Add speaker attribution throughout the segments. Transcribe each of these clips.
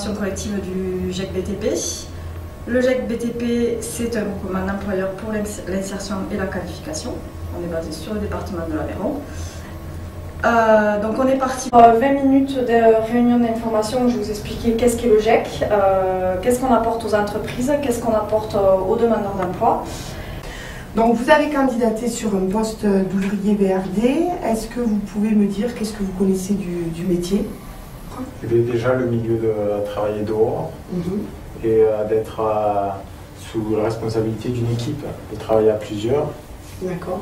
Speaker 1: convention collective du GEC BTP. Le GEC BTP, c'est un groupement d'employeurs pour l'insertion et la qualification. On est basé sur le département de l'Aveyron. Donc on est parti pour 20 minutes de réunion d'information où je vous expliquais qu'est-ce qu'est le GEC, qu'est-ce qu'on apporte aux entreprises, qu'est-ce qu'on apporte aux demandeurs d'emploi.
Speaker 2: Donc vous avez candidaté sur un poste d'ouvrier VRD. Est-ce que vous pouvez me dire qu'est-ce que vous connaissez du métier?
Speaker 3: Déjà le milieu de travailler dehors et d'être sous la responsabilité d'une équipe, de travailler à plusieurs.
Speaker 2: D'accord.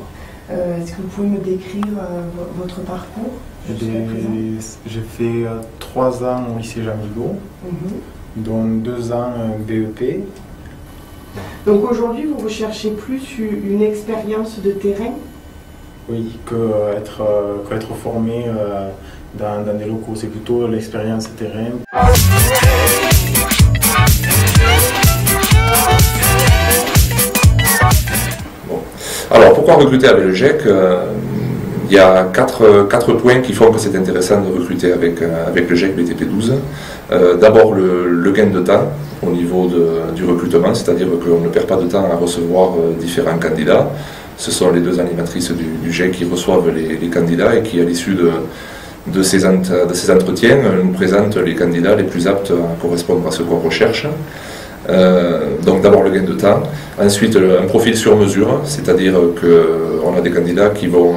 Speaker 2: Est-ce que vous pouvez me décrire votre parcours?
Speaker 3: J'ai fait 3 ans au lycée Jean Vigo, dont 2 ans BEP.
Speaker 2: Donc aujourd'hui, vous recherchez plus une expérience de terrain?
Speaker 3: Oui, qu'être formé dans des locaux. C'est plutôt l'expérience terrain.
Speaker 4: Bon. Alors pourquoi recruter avec le GEC? Il y a quatre points qui font que c'est intéressant de recruter avec le GEC BTP 12. D'abord le gain de temps au niveau du recrutement, c'est-à-dire qu'on ne perd pas de temps à recevoir différents candidats. Ce sont les 2 animatrices du GEC qui reçoivent les candidats et qui, à l'issue de ces entretiens, nous présentent les candidats les plus aptes à correspondre à ce qu'on recherche. Donc d'abord le gain de temps, ensuite un profil sur mesure, c'est-à-dire qu'on a des candidats qui vont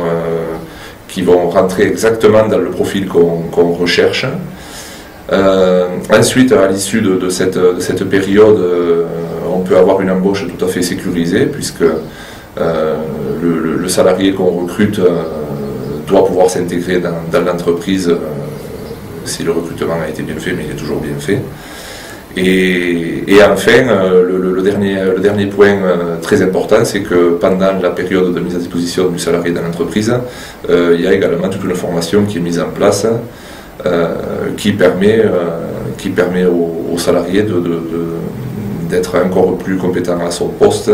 Speaker 4: rentrer exactement dans le profil qu'on recherche. Ensuite, à l'issue de cette période, on peut avoir une embauche tout à fait sécurisée, puisque le salarié qu'on recrute doit pouvoir s'intégrer dans l'entreprise si le recrutement a été bien fait, mais il est toujours bien fait. Et enfin, le dernier point très important, c'est que pendant la période de mise à disposition du salarié dans l'entreprise, il y a également toute une formation qui est mise en place qui permet au salarié d'être encore plus compétent à son poste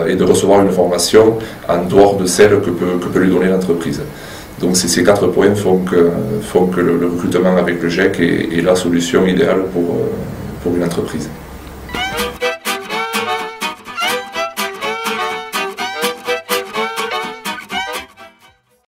Speaker 4: et de recevoir une formation en dehors de celle que peut lui donner l'entreprise. Donc ces 4 points font que le recrutement avec le GEC est la solution idéale pour une entreprise.